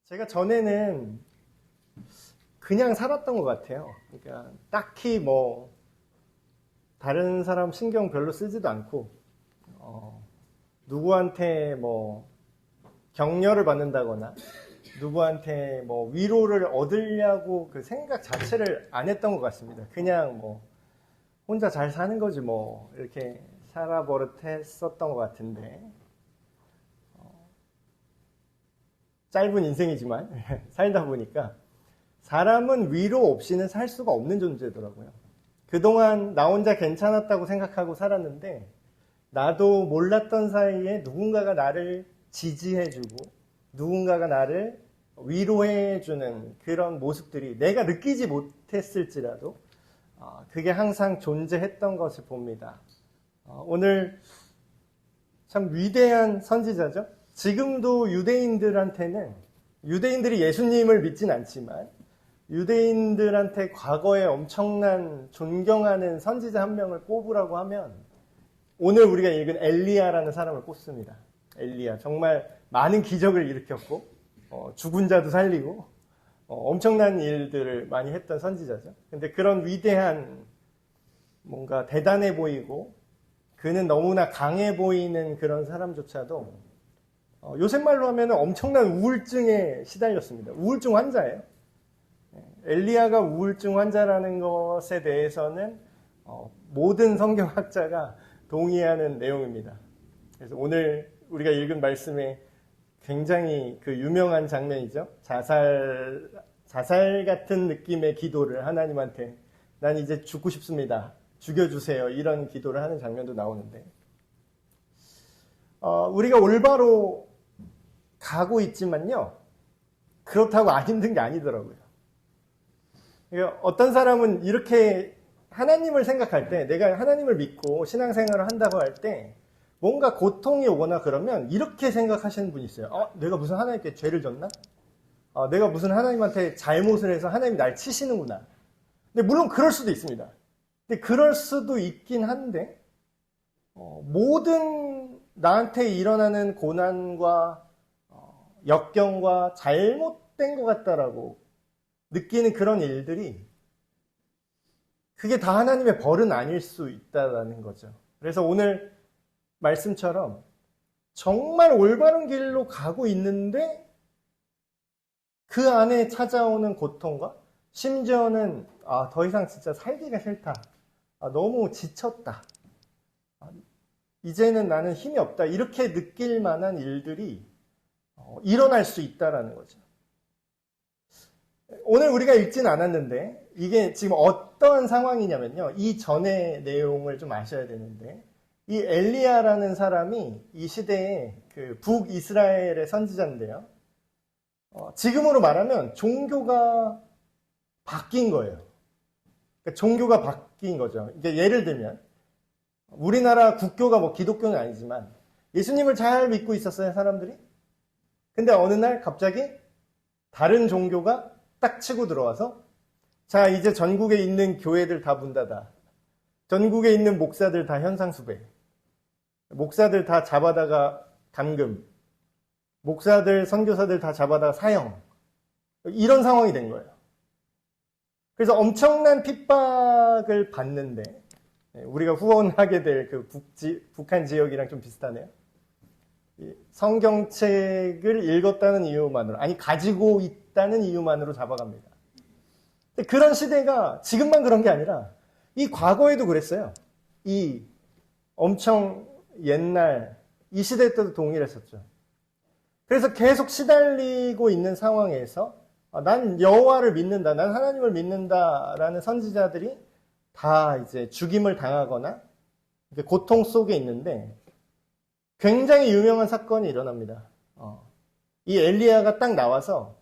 제가 전에는 그냥 살았던 것 같아요. 그러니까 딱히 뭐 다른 사람 신경 별로 쓰지도 않고 누구한테 뭐 격려를 받는다거나 누구한테 뭐 위로를 얻으려고 그 생각 자체를 안 했던 것 같습니다. 그냥 뭐 혼자 잘 사는 거지 뭐 이렇게 살아버릇했었던 것 같은데 짧은 인생이지만 살다 보니까 사람은 위로 없이는 살 수가 없는 존재더라고요. 그동안 나 혼자 괜찮았다고 생각하고 살았는데 나도 몰랐던 사이에 누군가가 나를 지지해주고 누군가가 나를 위로해주는 그런 모습들이 내가 느끼지 못했을지라도 그게 항상 존재했던 것을 봅니다. 오늘 참 위대한 선지자죠. 지금도 유대인들한테는 유대인들이 예수님을 믿진 않지만 유대인들한테 과거에 엄청난 존경하는 선지자 한 명을 꼽으라고 하면 오늘 우리가 읽은 엘리야라는 사람을 꼽습니다. 엘리야 정말 많은 기적을 일으켰고 죽은 자도 살리고 엄청난 일들을 많이 했던 선지자죠. 근데 그런 위대한 뭔가 대단해 보이고 그는 너무나 강해 보이는 그런 사람조차도 요새 말로 하면 엄청난 우울증에 시달렸습니다. 우울증 환자예요. 엘리야가 우울증 환자라는 것에 대해서는 모든 성경학자가 동의하는 내용입니다. 그래서 오늘 우리가 읽은 말씀에 굉장히 그 유명한 장면이죠. 자살 같은 느낌의 기도를 하나님한테 난 이제 죽고 싶습니다. 죽여주세요. 이런 기도를 하는 장면도 나오는데 우리가 올바로 가고 있지만요. 그렇다고 안 힘든 게 아니더라고요. 그러니까 어떤 사람은 이렇게 하나님을 생각할 때 내가 하나님을 믿고 신앙생활을 한다고 할 때 뭔가 고통이 오거나 그러면 이렇게 생각하시는 분이 있어요. 내가 무슨 하나님께 죄를 졌나? 내가 무슨 하나님한테 잘못을 해서 하나님이 날 치시는구나. 근데 물론 그럴 수도 있습니다. 근데 그럴 수도 있긴 한데 모든 나한테 일어나는 고난과 역경과 잘못된 것 같다라고 느끼는 그런 일들이 그게 다 하나님의 벌은 아닐 수 있다라는 거죠. 그래서 오늘 말씀처럼 정말 올바른 길로 가고 있는데 그 안에 찾아오는 고통과 심지어는 더 이상 진짜 살기가 싫다. 너무 지쳤다. 이제는 나는 힘이 없다. 이렇게 느낄 만한 일들이 일어날 수 있다라는 거죠. 오늘 우리가 읽진 않았는데 이게 지금 어떤 상황이냐면요. 이 전의 내용을 좀 아셔야 되는데 이 엘리야라는 사람이 이 시대의 그 북이스라엘의 선지자인데요. 지금으로 말하면 종교가 바뀐 거예요. 그러니까 종교가 바뀐 거죠. 그러니까 예를 들면 우리나라 국교가 뭐 기독교는 아니지만 예수님을 잘 믿고 있었어요, 사람들이. 근데 어느 날 갑자기 다른 종교가 딱 치고 들어와서 자, 이제 전국에 있는 교회들 다 문 닫아. 전국에 있는 목사들 다 현상수배. 목사들 다 잡아다가 감금. 목사들, 선교사들 다 잡아다가 사형. 이런 상황이 된 거예요. 그래서 엄청난 핍박을 받는데 우리가 후원하게 될 그 북한 지역이랑 좀 비슷하네요. 성경책을 읽었다는 이유만으로, 아니 가지고 있다는 이유만으로 잡아갑니다. 근데 그런 시대가 지금만 그런 게 아니라 이 과거에도 그랬어요. 이 엄청 옛날 이 시대 때도 동일했었죠. 그래서 계속 시달리고 있는 상황에서 난 여호와를 믿는다, 난 하나님을 믿는다라는 선지자들이 다 이제 죽임을 당하거나 고통 속에 있는데 굉장히 유명한 사건이 일어납니다. 이 엘리야가 딱 나와서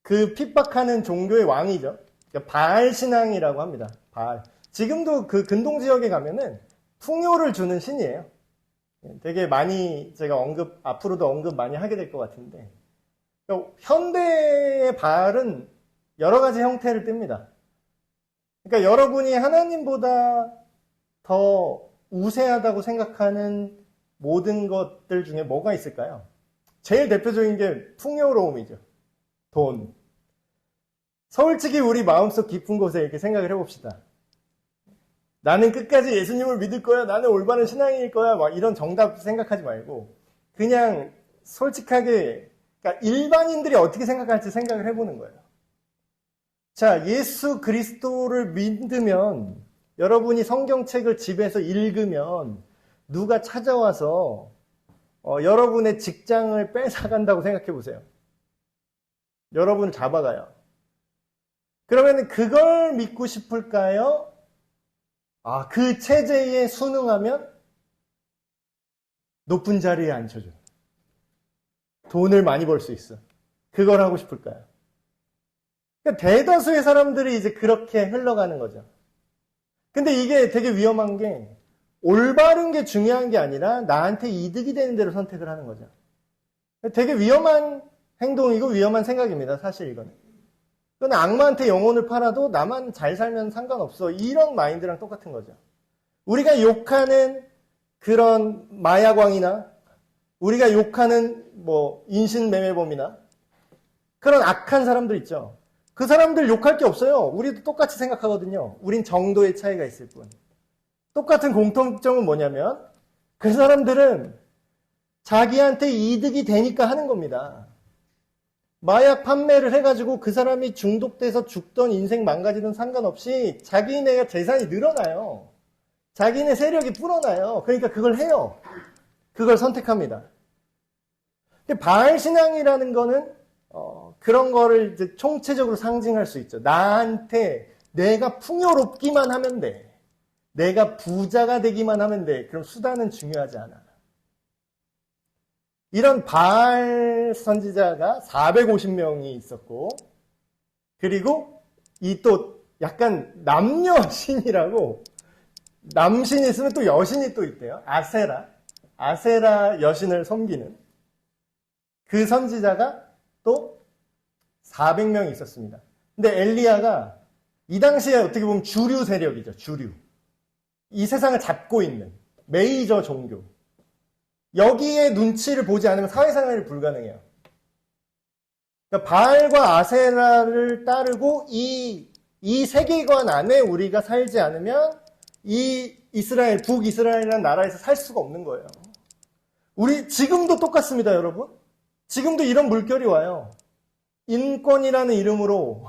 그 핍박하는 종교의 왕이죠. 그러니까 바알 신앙이라고 합니다. 바알. 지금도 그 근동 지역에 가면은 풍요를 주는 신이에요. 되게 많이 제가 앞으로도 언급 많이 하게 될 것 같은데 현대의 바알은 여러 가지 형태를 띱니다. 그러니까 여러분이 하나님보다 더 우세하다고 생각하는 모든 것들 중에 뭐가 있을까요? 제일 대표적인 게 풍요로움이죠. 돈. 솔직히 우리 마음속 깊은 곳에 이렇게 생각을 해봅시다. 나는 끝까지 예수님을 믿을 거야. 나는 올바른 신앙일 거야. 막 이런 정답 생각하지 말고 그냥 솔직하게 그러니까 일반인들이 어떻게 생각할지 생각을 해보는 거예요. 자, 예수 그리스도를 믿으면 여러분이 성경책을 집에서 읽으면 누가 찾아와서 여러분의 직장을 뺏어간다고 생각해 보세요. 여러분을 잡아가요. 그러면 그걸 믿고 싶을까요? 그 체제에 순응하면 높은 자리에 앉혀줘. 돈을 많이 벌 수 있어. 그걸 하고 싶을까요? 그러니까 대다수의 사람들이 이제 그렇게 흘러가는 거죠. 근데 이게 되게 위험한 게 올바른 게 중요한 게 아니라 나한테 이득이 되는 대로 선택을 하는 거죠. 되게 위험한 행동이고 위험한 생각입니다. 사실 이거는. 그건 악마한테 영혼을 팔아도 나만 잘 살면 상관없어. 이런 마인드랑 똑같은 거죠. 우리가 욕하는 그런 마약왕이나 우리가 욕하는 인신매매범이나 그런 악한 사람들 있죠. 그 사람들 욕할 게 없어요. 우리도 똑같이 생각하거든요. 우린 정도의 차이가 있을 뿐. 똑같은 공통점은 뭐냐면 그 사람들은 자기한테 이득이 되니까 하는 겁니다. 마약 판매를 해가지고 그 사람이 중독돼서 죽던 인생 망가지든 상관없이 자기네 재산이 늘어나요. 자기네 세력이 불어나요. 그러니까 그걸 해요. 그걸 선택합니다. 근데 바알 신앙이라는 거는 그런 거를 이제 총체적으로 상징할 수 있죠. 나한테 내가 풍요롭기만 하면 돼. 내가 부자가 되기만 하면 돼. 그럼 수단은 중요하지 않아. 이런 바알 선지자가 450명이 있었고, 그리고 이 또 약간 남여신이라고, 남신이 있으면 또 여신이 또 있대요. 아세라 여신을 섬기는 그 선지자가 또 400명이 있었습니다. 근데 엘리야가 이 당시에 어떻게 보면 주류 세력이죠. 주류. 이 세상을 잡고 있는 메이저 종교. 여기에 눈치를 보지 않으면 사회생활이 불가능해요. 그러니까 바알과 아세라를 따르고 이 세계관 안에 우리가 살지 않으면 이 이스라엘, 북이스라엘이라는 나라에서 살 수가 없는 거예요. 우리 지금도 똑같습니다, 여러분. 지금도 이런 물결이 와요. 인권이라는 이름으로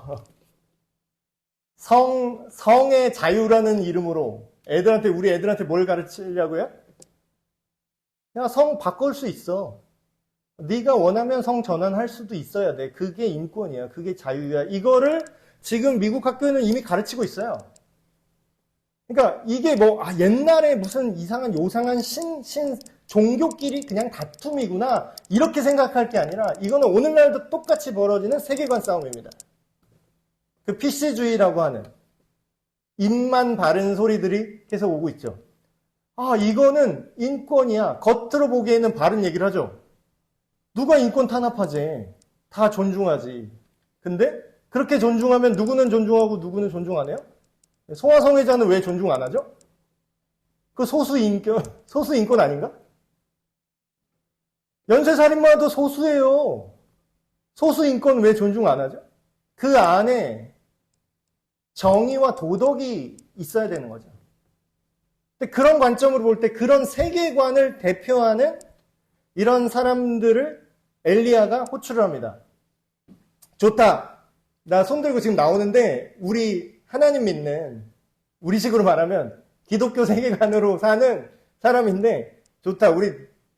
성의 자유라는 이름으로 우리 애들한테 뭘 가르치려고요? 야, 성 바꿀 수 있어. 네가 원하면 성 전환할 수도 있어야 돼. 그게 인권이야. 그게 자유야. 이거를 지금 미국 학교는 이미 가르치고 있어요. 그러니까 이게 옛날에 무슨 이상한 요상한 종교끼리 그냥 다툼이구나. 이렇게 생각할 게 아니라 이거는 오늘날도 똑같이 벌어지는 세계관 싸움입니다. 그 PC주의라고 하는 입만 바른 소리들이 계속 오고 있죠. 이거는 인권이야. 겉으로 보기에는 바른 얘기를 하죠. 누가 인권 탄압하지? 다 존중하지. 근데 그렇게 존중하면 누구는 존중하고 누구는 존중 안 해요? 소아성애자는 왜 존중 안 하죠? 그 소수 인권 아닌가? 연쇄살인마도 소수예요. 소수 인권 왜 존중 안 하죠? 그 안에 정의와 도덕이 있어야 되는 거죠. 근데 그런 관점으로 볼 때 그런 세계관을 대표하는 이런 사람들을 엘리야가 호출을 합니다. 좋다. 나 손 들고 지금 나오는데 우리 하나님 믿는 우리식으로 말하면 기독교 세계관으로 사는 사람인데 좋다. 우리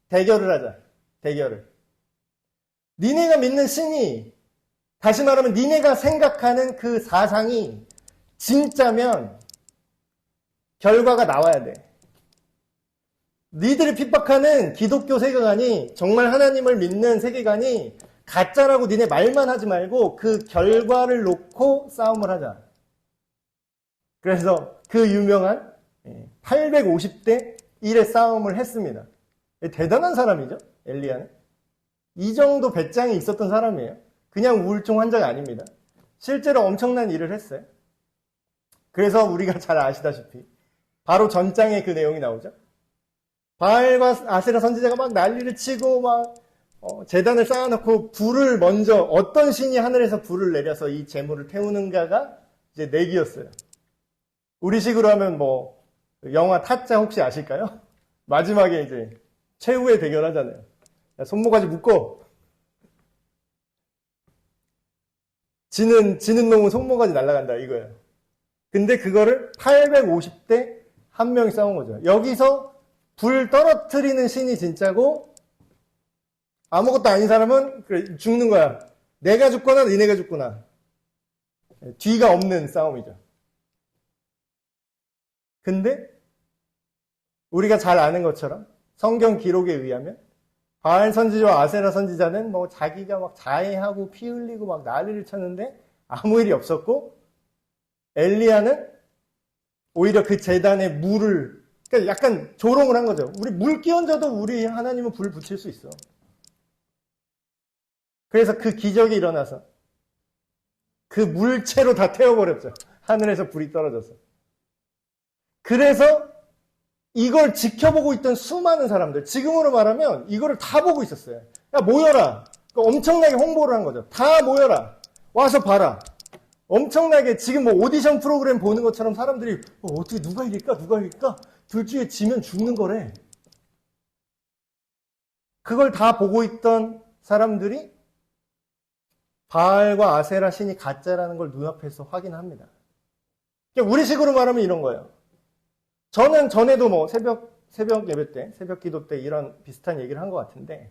대결을 하자. 대결을. 니네가 믿는 신이 다시 말하면 니네가 생각하는 그 사상이 진짜면 결과가 나와야 돼. 니들이 핍박하는 기독교 세계관이 정말 하나님을 믿는 세계관이 가짜라고 니네 말만 하지 말고 그 결과를 놓고 싸움을 하자. 그래서 그 유명한 850대 1의 싸움을 했습니다. 대단한 사람이죠, 엘리야는. 이 정도 배짱이 있었던 사람이에요. 그냥 우울증 환자가 아닙니다. 실제로 엄청난 일을 했어요. 그래서 우리가 잘 아시다시피 바로 전장에 그 내용이 나오죠. 바알과 아세라 선지자가 막 난리를 치고 막 제단을 쌓아놓고 불을 먼저 어떤 신이 하늘에서 불을 내려서 이 제물을 태우는가가 이제 내기였어요. 우리식으로 하면 뭐 영화 타짜 혹시 아실까요? 마지막에 이제 최후의 대결하잖아요. 야, 손모가지 묶어. 지는 놈은 손모가지 날아간다 이거예요. 근데 그거를 850대 한 명이 싸운 거죠. 여기서 불 떨어뜨리는 신이 진짜고 아무것도 아닌 사람은 그래, 죽는 거야. 내가 죽거나 니네가 죽거나. 뒤가 없는 싸움이죠. 근데 우리가 잘 아는 것처럼 성경 기록에 의하면 바알 선지자와 아세라 선지자는 뭐 자기가 막 자해하고 피 흘리고 막 난리를 쳤는데 아무 일이 없었고, 엘리야는 오히려 그 제단에 물을, 그러니까 약간 조롱을 한 거죠. 우리 물 끼얹어도 우리 하나님은 불 붙일 수 있어. 그래서 그 기적이 일어나서 그 물체로 다 태워버렸죠. 하늘에서 불이 떨어져서. 그래서 이걸 지켜보고 있던 수많은 사람들, 지금으로 말하면 이거를 다 보고 있었어요. 야, 모여라. 엄청나게 홍보를 한 거죠. 다 모여라. 와서 봐라. 엄청나게 지금 뭐 오디션 프로그램 보는 것처럼 사람들이 어떻게 누가 이길까? 둘 중에 지면 죽는 거래. 그걸 다 보고 있던 사람들이 바알과 아세라 신이 가짜라는 걸 눈앞에서 확인합니다. 우리식으로 말하면 이런 거예요. 저는 전에도 뭐 새벽 예배 때, 새벽 기도 때 이런 비슷한 얘기를 한 것 같은데,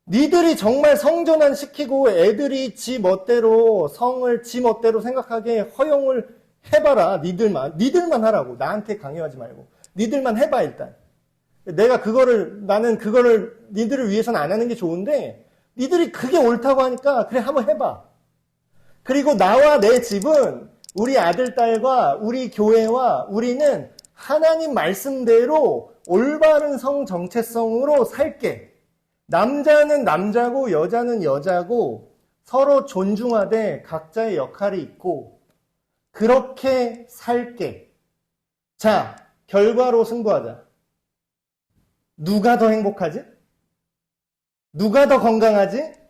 니들이 정말 성전환 시키고 애들이 지 멋대로 성을 지 멋대로 생각하게 허용을 해봐라. 니들만 하라고. 나한테 강요하지 말고. 니들만 해봐 일단. 나는 그거를 니들을 위해서는 안 하는 게 좋은데 니들이 그게 옳다고 하니까 그래 한번 해봐. 그리고 나와 내 집은 우리 아들, 딸과 우리 교회와 우리는 하나님 말씀대로 올바른 성 정체성으로 살게. 남자는 남자고 여자는 여자고 서로 존중하되 각자의 역할이 있고 그렇게 살게. 자, 결과로 승부하자. 누가 더 행복하지? 누가 더 건강하지?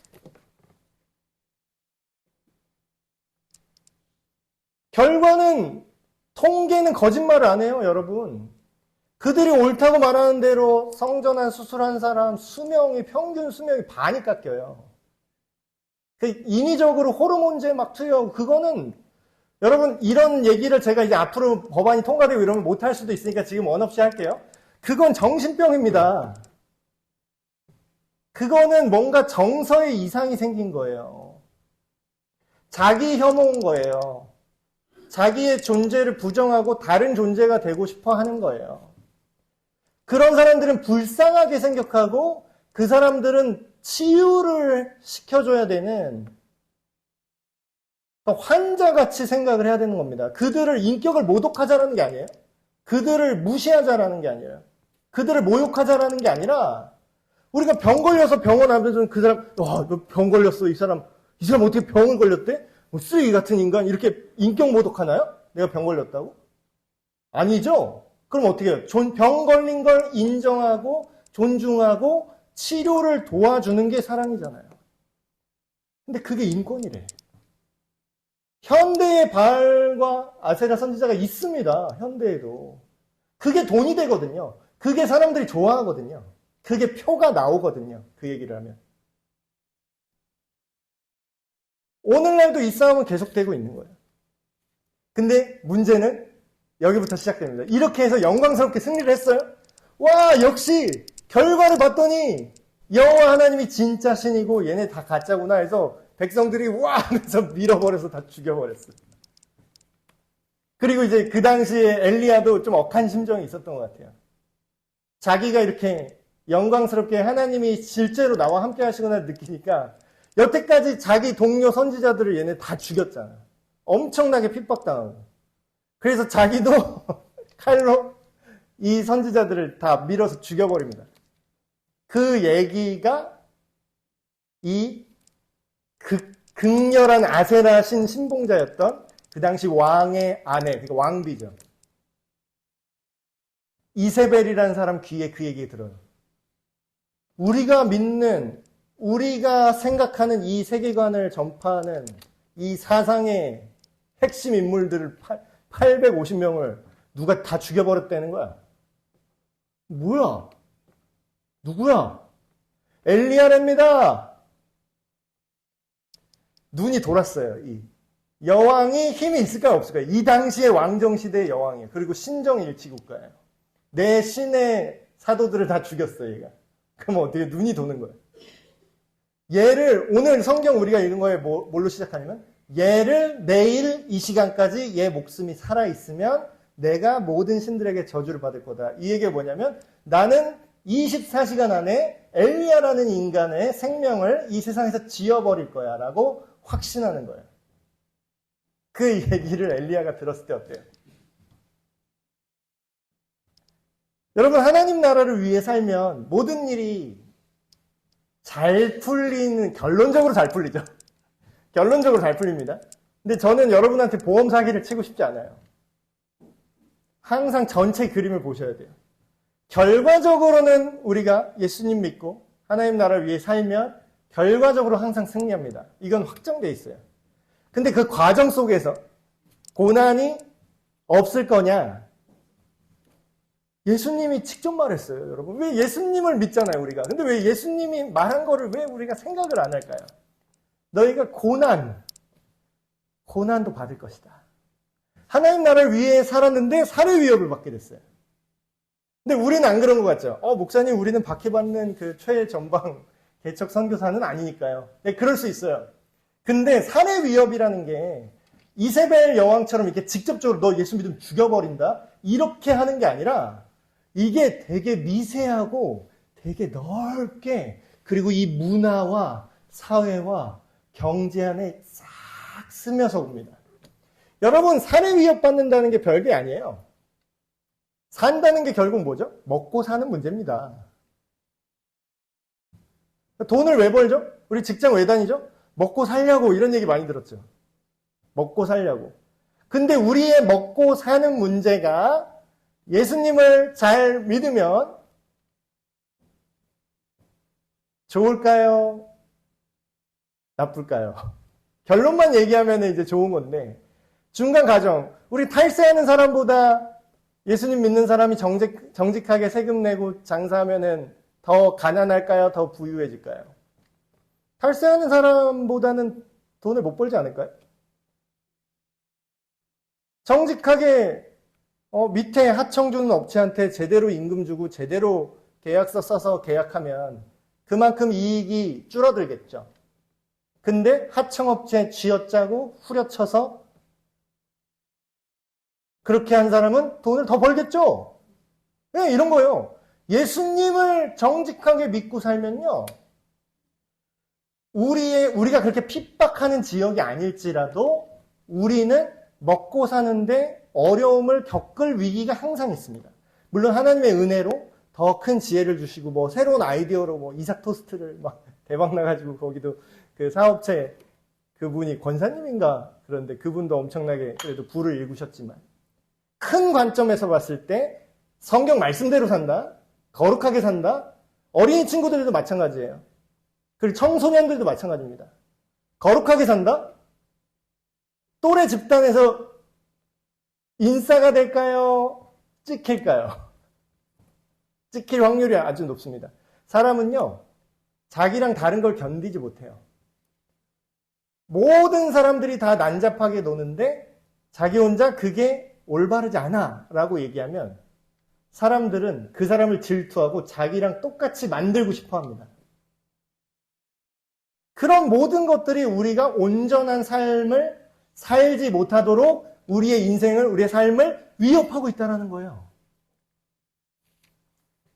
결과는, 통계는 거짓말을 안 해요, 여러분. 그들이 옳다고 말하는 대로 성전환 수술한 사람 평균 수명이 반이 깎여요. 인위적으로 호르몬제 막 투여하고, 그거는, 여러분, 이런 얘기를 제가 이제 앞으로 법안이 통과되고 이러면 못할 수도 있으니까 지금 원 없이 할게요. 그건 정신병입니다. 그거는 뭔가 정서에 이상이 생긴 거예요. 자기 혐오인 거예요. 자기의 존재를 부정하고 다른 존재가 되고 싶어 하는 거예요. 그런 사람들은 불쌍하게 생각하고 그 사람들은 치유를 시켜줘야 되는 환자같이 생각을 해야 되는 겁니다. 그들을 인격을 모독하자라는 게 아니에요. 그들을 무시하자라는 게 아니에요. 그들을 모욕하자라는 게 아니라 우리가 병 걸려서 병원 앞에서는 그 사람, 와, 너 병 걸렸어. 이 사람 어떻게 병을 걸렸대? 뭐 쓰레기 같은 인간 이렇게 인격 모독하나요? 내가 병 걸렸다고? 아니죠? 그럼 어떻게 해요? 병 걸린 걸 인정하고 존중하고 치료를 도와주는 게 사랑이잖아요. 근데 그게 인권이래. 현대의 바알과 아세라 선지자가 있습니다. 현대에도. 그게 돈이 되거든요. 그게 사람들이 좋아하거든요. 그게 표가 나오거든요. 그 얘기를 하면. 오늘날도 이 싸움은 계속되고 있는 거예요. 근데 문제는 여기부터 시작됩니다. 이렇게 해서 영광스럽게 승리를 했어요. 와, 역시 결과를 봤더니 여호와 하나님이 진짜 신이고 얘네 다 가짜구나 해서 백성들이 와 하면서 밀어버려서 다 죽여버렸어요. 그리고 이제 그 당시에 엘리야도 좀 억한 심정이 있었던 것 같아요. 자기가 이렇게 영광스럽게 하나님이 실제로 나와 함께 하시구나 느끼니까 여태까지 자기 동료 선지자들을 얘네 다 죽였잖아. 엄청나게 핍박당하고. 그래서 자기도 칼로 이 선지자들을 다 밀어서 죽여버립니다. 그 얘기가 이 극렬한 아세라 신봉자였던 그 당시 왕의 아내, 그러니까 왕비죠. 이세벨이라는 사람 귀에 그 얘기 들어요. 우리가 믿는, 우리가 생각하는 이 세계관을 전파하는 이 사상의 핵심 인물들을 850명을 누가 다 죽여버렸다는 거야. 뭐야? 누구야? 엘리야랍니다. 눈이 돌았어요. 이 여왕이 힘이 있을까요? 없을까요? 이 당시의 왕정시대의 여왕이에요. 그리고 신정일치국가예요. 내 신의 사도들을 다 죽였어요, 얘가. 그럼 어떻게 눈이 도는 거예요? 얘를, 오늘 성경 우리가 읽은 거에 뭘로 시작하냐면, 얘를 내일 이 시간까지 얘 목숨이 살아있으면 내가 모든 신들에게 저주를 받을 거다. 이 얘기가 뭐냐면, 나는 24시간 안에 엘리야라는 인간의 생명을 이 세상에서 지워버릴 거야 라고 확신하는 거예요. 그 얘기를 엘리야가 들었을 때 어때요? 여러분, 하나님 나라를 위해 살면 모든 일이 잘 풀리는, 결론적으로 잘 풀리죠. 결론적으로 잘 풀립니다. 근데 저는 여러분한테 보험 사기를 치고 싶지 않아요. 항상 전체 그림을 보셔야 돼요. 결과적으로는 우리가 예수님 믿고 하나님 나라를 위해 살면 결과적으로 항상 승리합니다. 이건 확정되어 있어요. 근데 그 과정 속에서 고난이 없을 거냐? 예수님이 직접 말했어요, 여러분. 왜 예수님을 믿잖아요, 우리가. 근데 왜 예수님이 말한 거를 왜 우리가 생각을 안 할까요? 너희가 고난도 받을 것이다. 하나님 나라를 위해 살았는데 살해 위협을 받게 됐어요. 근데 우리는 안 그런 것 같죠? 목사님, 우리는 박해받는 그 최전방 개척 선교사는 아니니까요. 네, 그럴 수 있어요. 근데 살해 위협이라는 게 이세벨 여왕처럼 이렇게 직접적으로 너 예수 믿으면 죽여버린다? 이렇게 하는 게 아니라 이게 되게 미세하고 되게 넓게, 그리고 이 문화와 사회와 경제 안에 싹 스며서 옵니다. 여러분, 살해 위협 받는다는 게 별게 아니에요. 산다는 게 결국 뭐죠? 먹고 사는 문제입니다. 돈을 왜 벌죠? 우리 직장 왜 다니죠? 먹고 살려고, 이런 얘기 많이 들었죠. 먹고 살려고. 근데 우리의 먹고 사는 문제가 예수님을 잘 믿으면 좋을까요? 나쁠까요? 결론만 얘기하면 이제 좋은 건데, 중간 과정, 우리 탈세하는 사람보다 예수님 믿는 사람이 정직하게 세금 내고 장사하면은 더 가난할까요? 더 부유해질까요? 탈세하는 사람보다는 돈을 못 벌지 않을까요? 정직하게 밑에 하청 주는 업체한테 제대로 임금 주고 제대로 계약서 써서 계약하면 그만큼 이익이 줄어들겠죠. 근데 하청업체 쥐어짜고 후려쳐서 그렇게 한 사람은 돈을 더 벌겠죠. 네, 이런 거예요. 예수님을 정직하게 믿고 살면요, 우리가 그렇게 핍박하는 지역이 아닐지라도 우리는 먹고 사는데 어려움을 겪을 위기가 항상 있습니다. 물론 하나님의 은혜로 더 큰 지혜를 주시고 뭐 새로운 아이디어로 이삭 토스트를 막 대박 나가지고, 거기도 그 사업체 그분이 권사님인가, 그런데 그분도 엄청나게 그래도 부를 일구셨지만, 큰 관점에서 봤을 때 성경 말씀대로 산다, 거룩하게 산다, 어린이 친구들도 마찬가지예요. 그리고 청소년들도 마찬가지입니다. 거룩하게 산다? 또래 집단에서 인싸가 될까요? 찍힐까요? 찍힐 확률이 아주 높습니다. 사람은요, 자기랑 다른 걸 견디지 못해요. 모든 사람들이 다 난잡하게 노는데 자기 혼자 그게 올바르지 않아 라고 얘기하면 사람들은 그 사람을 질투하고 자기랑 똑같이 만들고 싶어 합니다. 그런 모든 것들이 우리가 온전한 삶을 살지 못하도록 우리의 인생을, 우리의 삶을 위협하고 있다는 거예요.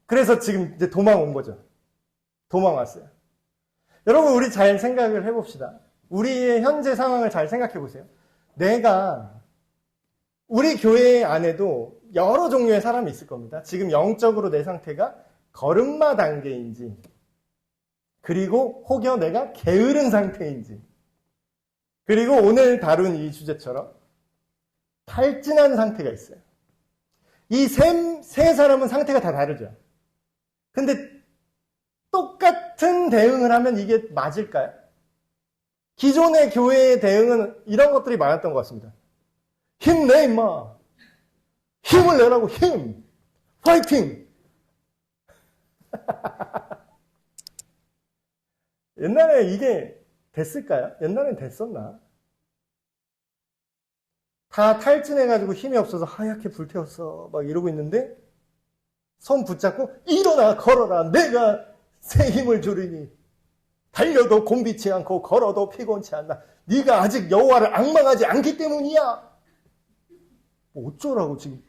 그래서 지금 이제 도망 온 거죠. 도망왔어요. 여러분, 우리 잘 생각을 해봅시다. 우리의 현재 상황을 잘 생각해 보세요. 우리 교회 안에도 여러 종류의 사람이 있을 겁니다. 지금 영적으로 내 상태가 걸음마 단계인지, 그리고 혹여 내가 게으른 상태인지, 그리고 오늘 다룬 이 주제처럼 탈진한 상태가 있어요. 이 세 사람은 상태가 다 다르죠. 근데 같은 대응을 하면 이게 맞을까요? 기존의 교회의 대응은 이런 것들이 많았던 것 같습니다. 힘내 임마. 힘을 내라고 힘. 파이팅. 옛날에 이게 됐을까요? 옛날엔 됐었나? 다 탈진해가지고 힘이 없어서 하얗게 불태웠어. 막 이러고 있는데 손 붙잡고 일어나 걸어라. 내가 새 힘을 주리니. 달려도 곤비치 않고 걸어도 피곤치 않나. 네가 아직 여호와를 앙망하지 않기 때문이야. 뭐 어쩌라고 지금.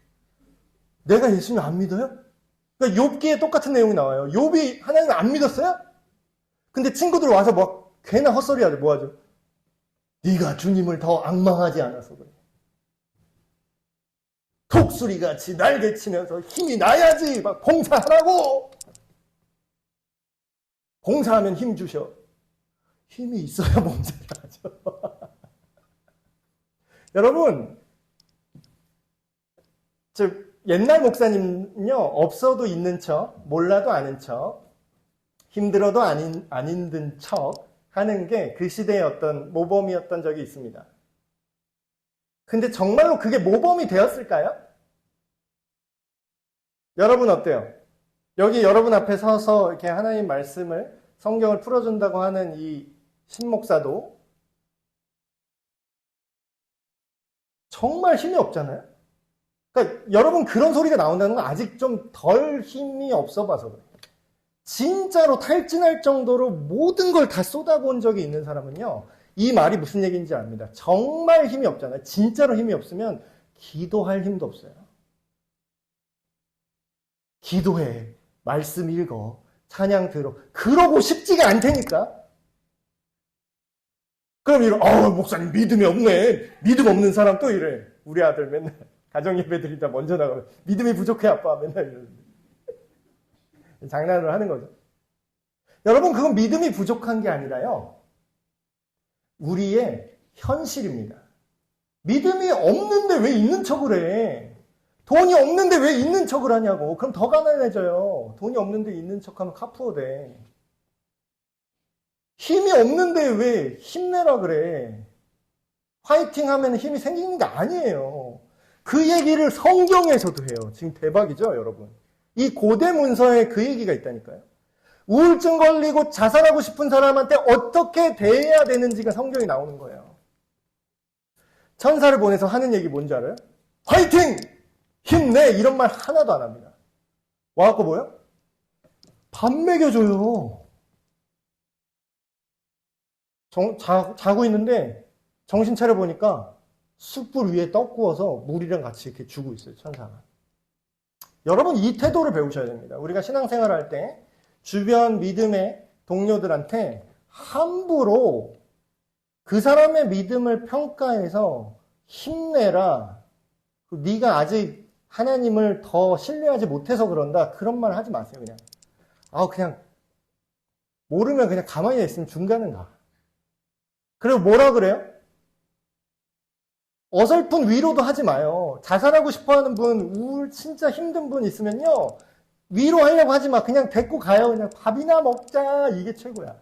내가 예수님 안 믿어요? 그러니까 욥기에 똑같은 내용이 나와요. 욥이 하나님을 안 믿었어요? 근데 친구들 와서 뭐 괜한 헛소리 하죠. 뭐 하죠? 네가 주님을 더 앙망하지 않아서 그래. 독수리같이 날개치면서 힘이 나야지. 막 봉사하라고. 봉사하면 힘 주셔. 힘이 있어야 봉사를 하죠. 여러분, 즉 옛날 목사님은요, 없어도 있는 척, 몰라도 아는 척, 힘들어도 안 힘든 척 하는 게 그 시대의 어떤 모범이었던 적이 있습니다. 근데 정말로 그게 모범이 되었을까요? 여러분 어때요? 여기 여러분 앞에 서서 이렇게 하나님 말씀을, 성경을 풀어준다고 하는 이 신목사도 정말 힘이 없잖아요? 그러니까 여러분 그런 소리가 나온다는 건 아직 좀 덜 힘이 없어 봐서 그래요. 진짜로 탈진할 정도로 모든 걸 다 쏟아본 적이 있는 사람은요, 이 말이 무슨 얘기인지 압니다. 정말 힘이 없잖아요. 진짜로 힘이 없으면 기도할 힘도 없어요. 기도해, 말씀 읽어, 찬양 들어. 그러고 싶지가 않다니까. 그럼 이러, 목사님 믿음이 없네. 믿음 없는 사람 또 이래. 우리 아들 맨날 가정예배 드리다 먼저 나가면 믿음이 부족해 아빠 맨날 이러는데. 장난을 하는 거죠. 여러분, 그건 믿음이 부족한 게 아니라요, 우리의 현실입니다. 믿음이 없는데 왜 있는 척을 해? 돈이 없는데 왜 있는 척을 하냐고. 그럼 더 가난해져요. 돈이 없는데 있는 척하면 카푸어 돼. 힘이 없는데 왜 힘내라 그래? 파이팅 하면 힘이 생기는 게 아니에요. 그 얘기를 성경에서도 해요. 지금 대박이죠, 여러분? 이 고대 문서에 그 얘기가 있다니까요. 우울증 걸리고 자살하고 싶은 사람한테 어떻게 대해야 되는지가 성경에 나오는 거예요. 천사를 보내서 하는 얘기 뭔지 알아요? 화이팅! 힘내! 이런 말 하나도 안 합니다. 와갖고 뭐요? 밥 먹여줘요. 자고 있는데 정신 차려보니까 숯불 위에 떡 구워서 물이랑 같이 이렇게 주고 있어요, 천사가. 여러분, 이 태도를 배우셔야 됩니다. 우리가 신앙생활 할 때 주변 믿음의 동료들한테 함부로 그 사람의 믿음을 평가해서 힘내라, 네가 아직 하나님을 더 신뢰하지 못해서 그런다, 그런 말 하지 마세요. 그냥 모르면 그냥 가만히 있으면 중간은 가. 그리고 뭐라 그래요? 어설픈 위로도 하지 마요. 자살하고 싶어하는 분, 진짜 힘든 분 있으면요, 위로하려고 하지 마. 그냥 데리고 가요. 그냥 밥이나 먹자. 이게 최고야.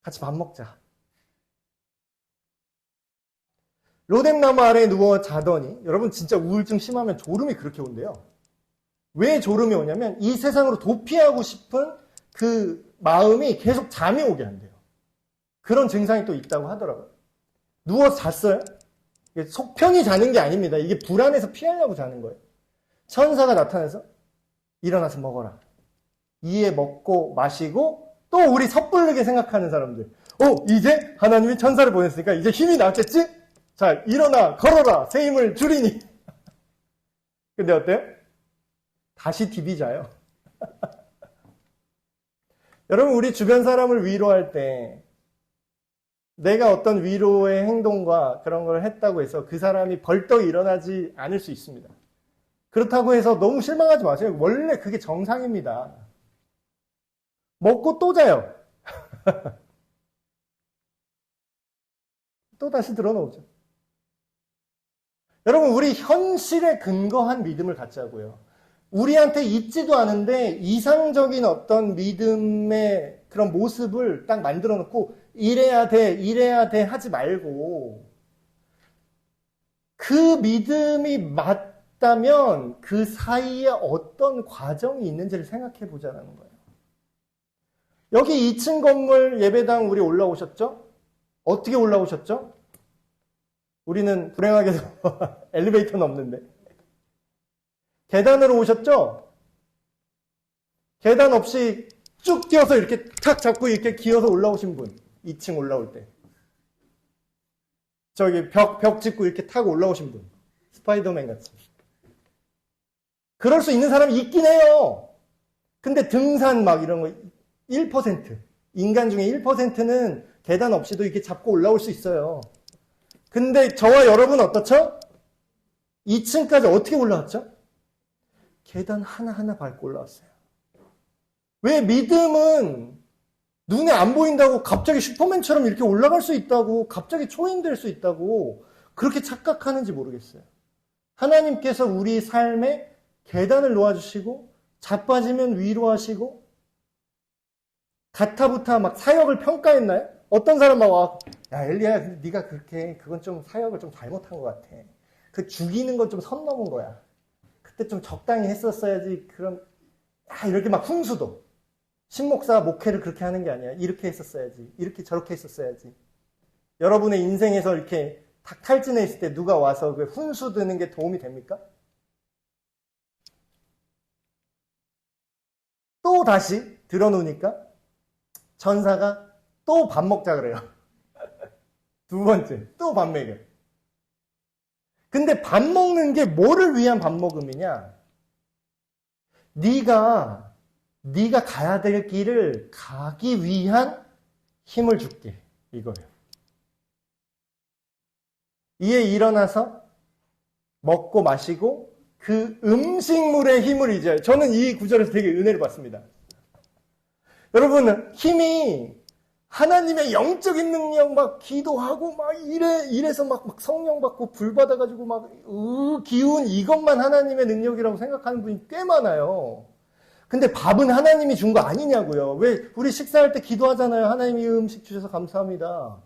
같이 밥 먹자. 로뎀나무 아래에 누워 자더니, 여러분 진짜 우울증 심하면 졸음이 그렇게 온대요. 왜 졸음이 오냐면 이 세상으로 도피하고 싶은 그 마음이 계속 잠이 오게 한대요. 그런 증상이 또 있다고 하더라고요. 누워서 잤어요? 속 편히 자는 게 아닙니다. 이게 불안해서 피하려고 자는 거예요. 천사가 나타나서 일어나서 먹어라. 이에 먹고 마시고, 또 우리 섣부르게 생각하는 사람들. 이제 하나님이 천사를 보냈으니까 이제 힘이 났겠지? 자, 일어나, 걸어라, 새 힘을 주리니. 근데 어때요? 다시 디비자요. 여러분, 우리 주변 사람을 위로할 때 내가 어떤 위로의 행동과 그런 걸 했다고 해서 그 사람이 벌떡 일어나지 않을 수 있습니다. 그렇다고 해서 너무 실망하지 마세요. 원래 그게 정상입니다. 먹고 또 자요. 또 다시 드러나오죠. 여러분, 우리 현실에 근거한 믿음을 갖자고요. 우리한테 있지도 않은데 이상적인 어떤 믿음의 그런 모습을 딱 만들어 놓고 이래야 돼 하지 말고 그 믿음이 맞다면 그 사이에 어떤 과정이 있는지를 생각해 보자는 거예요. 여기 2층 건물 예배당 우리 올라오셨죠? 어떻게 올라오셨죠? 우리는 불행하게도 엘리베이터는 없는데. 계단으로 오셨죠? 계단 없이 쭉 뛰어서 이렇게 탁 잡고 이렇게 기어서 올라오신 분. 2층 올라올 때. 저기 벽 짚고 이렇게 타고 올라오신 분. 스파이더맨 같이. 그럴 수 있는 사람이 있긴 해요. 근데 등산 막 이런 거 1%. 인간 중에 1%는 계단 없이도 이렇게 잡고 올라올 수 있어요. 근데 저와 여러분 어떻죠? 2층까지 어떻게 올라왔죠? 계단 하나하나 밟고 올라왔어요. 왜 믿음은 눈에 안 보인다고 갑자기 슈퍼맨처럼 이렇게 올라갈 수 있다고 갑자기 초인될 수 있다고 그렇게 착각하는지 모르겠어요. 하나님께서 우리 삶에 계단을 놓아주시고 자빠지면 위로하시고 가타부타 막 사역을 평가했나요? 어떤 사람 막 와, 야 엘리야 근데 네가 그렇게 그건 좀 사역을 좀 잘못한 것 같아. 그 죽이는 건 좀 선 넘은 거야. 그때 좀 적당히 했었어야지. 그럼 이렇게 막 훈수도 신목사 목회를 그렇게 하는 게 아니야. 이렇게 했었어야지. 이렇게 저렇게 했었어야지. 여러분의 인생에서 이렇게 탁 탈진해 있을 때 누가 와서 그 훈수 드는 게 도움이 됩니까? 또 다시 들어놓으니까 전사가 또 밥 먹자 그래요. 두 번째 또 밥 먹여. 근데 밥 먹는 게 뭐를 위한 밥 먹음이냐? 네가 가야 될 길을 가기 위한 힘을 줄게. 이거예요. 이에 일어나서 먹고 마시고 그 음식물의 힘을 잊어요. 저는 이 구절에서 되게 은혜를 받습니다. 여러분, 힘이 하나님의 영적인 능력 막 기도하고 막 이래서 막 성령 받고 불 받아가지고 막 기운 이것만 하나님의 능력이라고 생각하는 분이 꽤 많아요. 근데 밥은 하나님이 준 거 아니냐고요. 왜 우리 식사할 때 기도하잖아요. 하나님이 이 음식 주셔서 감사합니다.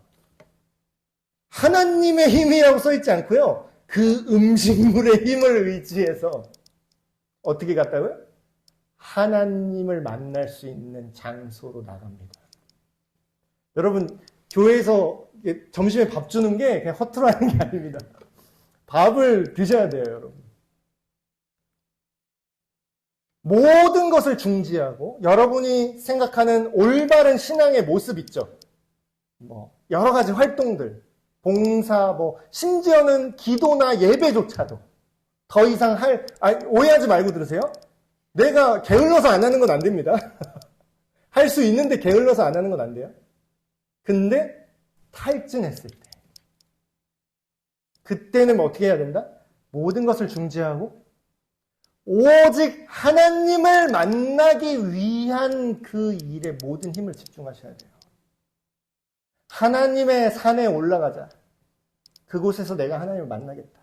하나님의 힘이라고 써있지 않고요. 그 음식물의 힘을 의지해서 어떻게 갔다고요? 하나님을 만날 수 있는 장소로 나갑니다. 여러분, 교회에서 점심에 밥 주는 게 그냥 허투루 하는 게 아닙니다. 밥을 드셔야 돼요, 여러분. 모든 것을 중지하고 여러분이 생각하는 올바른 신앙의 모습 있죠. 여러 가지 활동들, 봉사, 심지어는 기도나 예배조차도 더 이상 오해하지 말고 들으세요. 내가 게을러서 안 하는 건 안 됩니다. 할 수 있는데 게을러서 안 하는 건 안 돼요. 근데 탈진했을 때 그때는 어떻게 해야 된다? 모든 것을 중지하고 오직 하나님을 만나기 위한 그 일에 모든 힘을 집중하셔야 돼요. 하나님의 산에 올라가자. 그곳에서 내가 하나님을 만나겠다.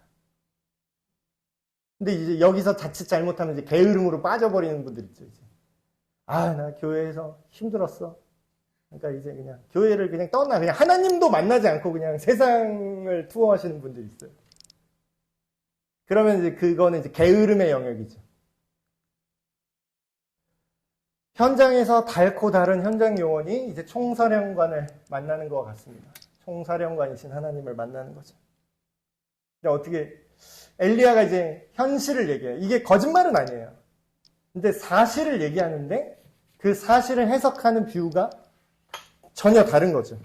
근데 이제 여기서 자칫 잘못하면 이제 게으름으로 빠져버리는 분들 있죠. 이제. 나 교회에서 힘들었어. 그러니까 이제 그냥 교회를 그냥 떠나. 그냥 하나님도 만나지 않고 그냥 세상을 투어하시는 분들이 있어요. 그러면 이제 그거는 이제 게으름의 영역이죠. 현장에서 달고 다른 현장 요원이 이제 총사령관을 만나는 것과 같습니다. 총사령관이신 하나님을 만나는 거죠. 근데 어떻게 엘리야가 이제 현실을 얘기해요. 이게 거짓말은 아니에요. 근데 사실을 얘기하는데 그 사실을 해석하는 뷰가 전혀 다른 거죠.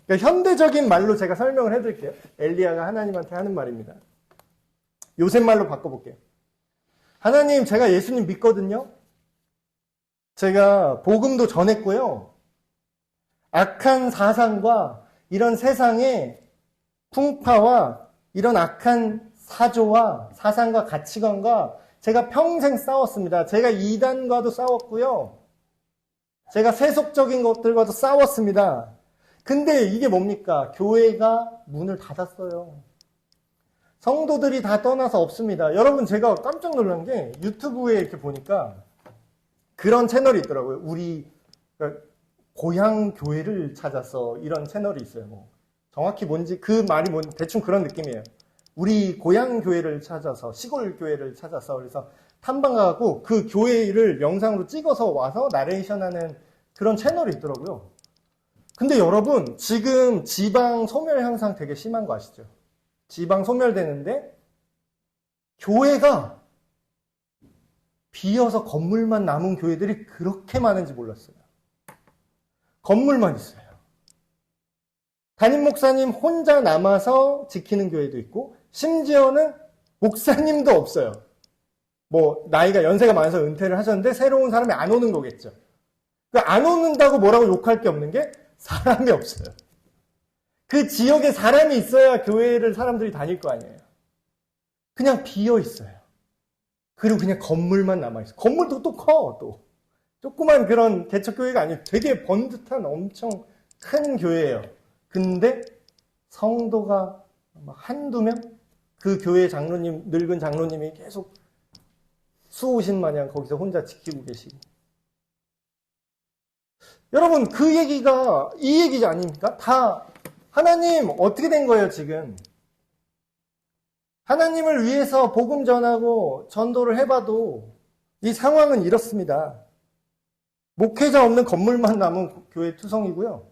그러니까 현대적인 말로 제가 설명을 해드릴게요. 엘리야가 하나님한테 하는 말입니다. 요새 말로 바꿔볼게요. 하나님, 제가 예수님 믿거든요. 제가 복음도 전했고요. 악한 사상과 이런 세상의 풍파와 이런 악한 사조와 사상과 가치관과 제가 평생 싸웠습니다. 제가 이단과도 싸웠고요. 제가 세속적인 것들과도 싸웠습니다. 근데 이게 뭡니까? 교회가 문을 닫았어요. 성도들이 다 떠나서 없습니다. 여러분, 제가 깜짝 놀란 게 유튜브에 이렇게 보니까 그런 채널이 있더라고요. 우리 그러니까 고향 교회를 찾아서 이런 채널이 있어요. 뭐 정확히 뭔지 그 말이 뭔 대충 그런 느낌이에요. 우리 고향 교회를 찾아서, 시골 교회를 찾아서, 그래서 탐방 가고 그 교회를 영상으로 찍어서 와서 나레이션하는 그런 채널이 있더라고요. 근데 여러분, 지금 지방 소멸 현상 되게 심한 거 아시죠? 지방 소멸되는데 교회가 비어서 건물만 남은 교회들이 그렇게 많은지 몰랐어요. 건물만 있어요. 담임 목사님 혼자 남아서 지키는 교회도 있고, 심지어는 목사님도 없어요. 뭐 나이가 연세가 많아서 은퇴를 하셨는데 새로운 사람이 안 오는 거겠죠. 안 오는다고 뭐라고 욕할 게 없는 게 사람이 없어요. 그 지역에 사람이 있어야 교회를 사람들이 다닐 거 아니에요. 그냥 비어 있어요. 그리고 그냥 건물만 남아있어요. 건물도 또 커, 또. 조그만 그런 개척교회가 아니에요. 되게 번듯한 엄청 큰 교회예요. 근데 성도가 한두 명? 그 교회 장로님, 늙은 장로님이 계속 수호신 마냥 거기서 혼자 지키고 계시고. 여러분, 그 얘기가 이 얘기 아닙니까? 다 하나님 어떻게 된 거예요, 지금? 하나님을 위해서 복음 전하고 전도를 해봐도 이 상황은 이렇습니다. 목회자 없는 건물만 남은 교회 투성이고요.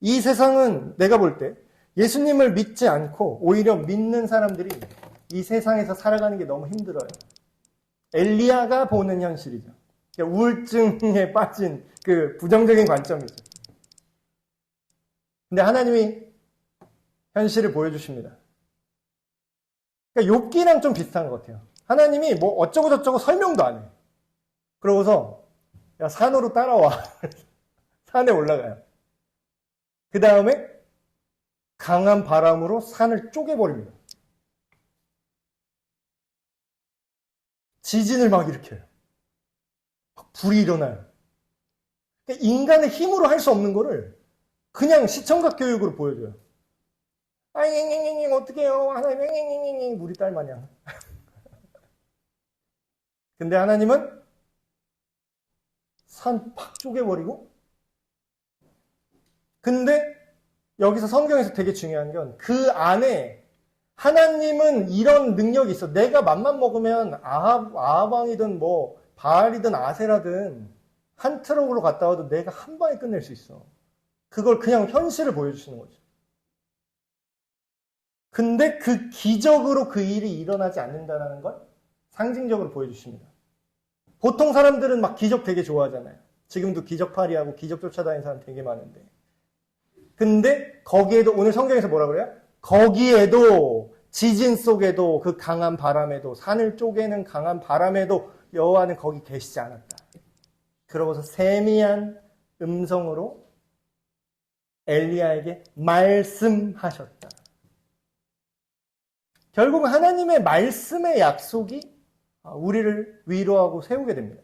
이 세상은 내가 볼 때 예수님을 믿지 않고 오히려 믿는 사람들이 이 세상에서 살아가는 게 너무 힘들어요. 엘리야가 보는 현실이죠. 그러니까 우울증에 빠진 그 부정적인 관점이죠. 근데 하나님이 현실을 보여주십니다. 그러니까 욥기랑 좀 비슷한 것 같아요. 하나님이 뭐 어쩌고 저쩌고 설명도 안 해요. 그러고서 야, 산으로 따라와. 산에 올라가요. 그 다음에 강한 바람으로 산을 쪼개버립니다. 지진을 막 일으켜요. 불이 일어나요. 그러니까 인간의 힘으로 할 수 없는 거를 그냥 시청각 교육으로 보여줘요. 아잉잉잉잉 어떡해요. 하나님 잉잉잉잉 우리 딸 마냥. 근데 하나님은 산 팍 쪼개버리고, 근데 여기서 성경에서 되게 중요한 건 그 안에 하나님은 이런 능력이 있어. 내가 맘만 먹으면 아합 왕이든 뭐 바알이든 아세라든 한 트럭으로 갔다 와도 내가 한 방에 끝낼 수 있어. 그걸 그냥 현실을 보여주시는 거죠. 근데 그 기적으로 그 일이 일어나지 않는다는 걸 상징적으로 보여주십니다. 보통 사람들은 막 기적 되게 좋아하잖아요. 지금도 기적팔이하고 기적 쫓아다니는 사람 되게 많은데. 근데 거기에도 오늘 성경에서 뭐라 그래요? 거기에도 지진 속에도 그 강한 바람에도 산을 쪼개는 강한 바람에도 여호와는 거기 계시지 않았다. 그러고서 세미한 음성으로 엘리야에게 말씀하셨다. 결국 하나님의 말씀의 약속이 우리를 위로하고 세우게 됩니다.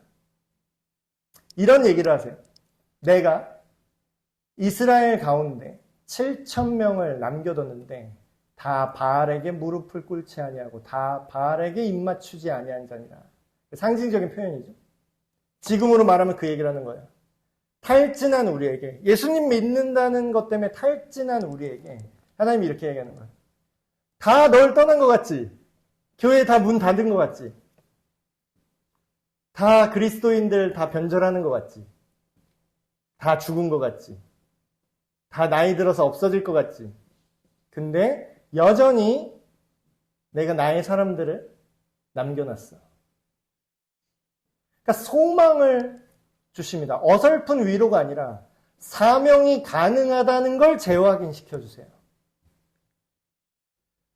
이런 얘기를 하세요. 내가 이스라엘 가운데 7,000명을 남겨뒀는데 다 바알에게 무릎을 꿇지 아니하고 다 바알에게 입맞추지 아니한 자니라. 상징적인 표현이죠. 지금으로 말하면 그 얘기를 하는 거예요. 탈진한 우리에게, 예수님 믿는다는 것 때문에 탈진한 우리에게 하나님이 이렇게 얘기하는 거예요. 다 널 떠난 것 같지? 교회 다 문 닫은 것 같지? 다 그리스도인들 다 변절하는 것 같지? 다 죽은 것 같지? 다 나이 들어서 없어질 것 같지? 근데 여전히 내가 나의 사람들을 남겨놨어. 그러니까 소망을 주십니다. 어설픈 위로가 아니라 사명이 가능하다는 걸 재확인시켜주세요.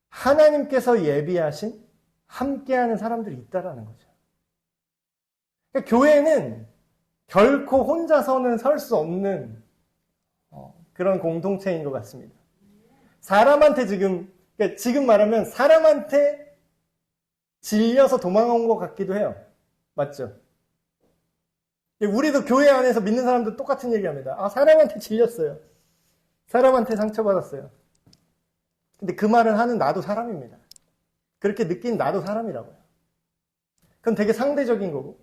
하나님께서 예비하신 함께하는 사람들이 있다라는 거죠. 그러니까 교회는 결코 혼자서는 설 수 없는 그런 공동체인 것 같습니다. 사람한테 그러니까 지금 말하면 사람한테 질려서 도망온 것 같기도 해요. 맞죠? 우리도 교회 안에서 믿는 사람도 똑같은 얘기합니다. 사람한테 질렸어요. 사람한테 상처받았어요. 근데 그 말을 하는 나도 사람입니다. 그렇게 느낀 나도 사람이라고요. 그건 되게 상대적인 거고.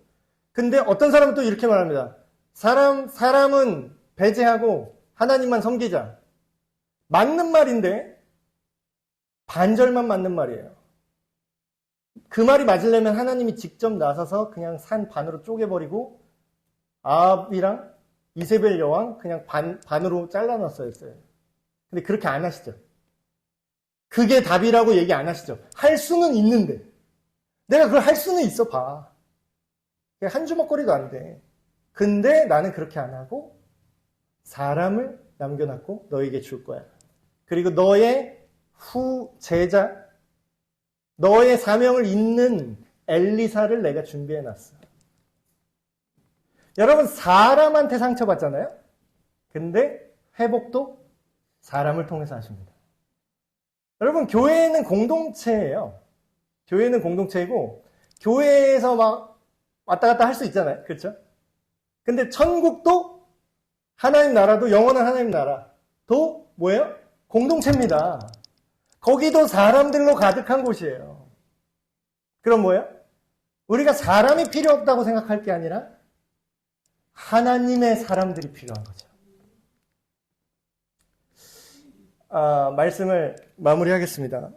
근데 어떤 사람은 또 이렇게 말합니다. 사람은 배제하고 하나님만 섬기자. 맞는 말인데 반절만 맞는 말이에요. 그 말이 맞으려면 하나님이 직접 나서서 그냥 산 반으로 쪼개버리고 아합이랑 이세벨 여왕 그냥 반으로 잘라놨어야 했어요. 근데 그렇게 안 하시죠. 그게 답이라고 얘기 안 하시죠. 할 수는 있는데. 내가 그걸 할 수는 있어 봐. 한 주먹거리도 안 돼. 근데 나는 그렇게 안 하고 사람을 남겨놨고 너에게 줄 거야. 그리고 너의 후제자, 너의 사명을 잇는 엘리사를 내가 준비해놨어. 여러분, 사람한테 상처받잖아요? 근데 회복도 사람을 통해서 하십니다. 여러분, 교회는 공동체예요. 교회는 공동체이고 교회에서 막 왔다 갔다 할 수 있잖아요. 그렇죠? 근데 천국도 하나님 나라도 영원한 하나님 나라도 뭐예요? 공동체입니다. 거기도 사람들로 가득한 곳이에요. 그럼 뭐예요? 우리가 사람이 필요 없다고 생각할 게 아니라 하나님의 사람들이 필요한 거죠. 말씀을 마무리하겠습니다.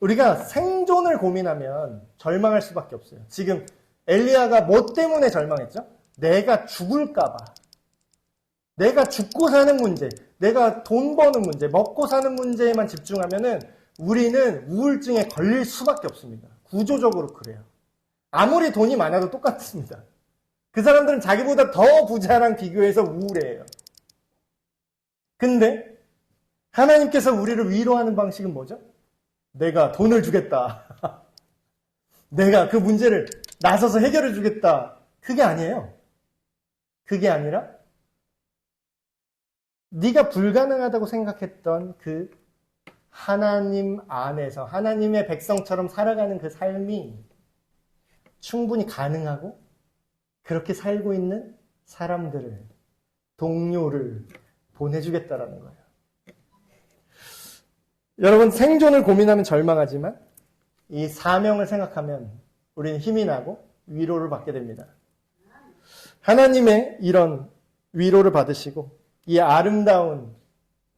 우리가 생존을 고민하면 절망할 수밖에 없어요. 지금 엘리야가 뭐 때문에 절망했죠? 내가 죽을까 봐. 내가 죽고 사는 문제, 내가 돈 버는 문제, 먹고 사는 문제에만 집중하면은 우리는 우울증에 걸릴 수밖에 없습니다. 구조적으로 그래요. 아무리 돈이 많아도 똑같습니다. 그 사람들은 자기보다 더 부자랑 비교해서 우울해요. 근데 하나님께서 우리를 위로하는 방식은 뭐죠? 내가 돈을 주겠다. 내가 그 문제를 나서서 해결해 주겠다. 그게 아니에요. 그게 아니라 네가 불가능하다고 생각했던 그 하나님 안에서 하나님의 백성처럼 살아가는 그 삶이 충분히 가능하고 그렇게 살고 있는 사람들을, 동료를 보내주겠다라는 거예요. 여러분, 생존을 고민하면 절망하지만 이 사명을 생각하면 우리는 힘이 나고 위로를 받게 됩니다. 하나님의 이런 위로를 받으시고 이 아름다운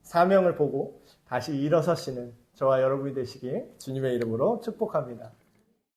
사명을 보고 다시 일어서시는 저와 여러분이 되시길 주님의 이름으로 축복합니다.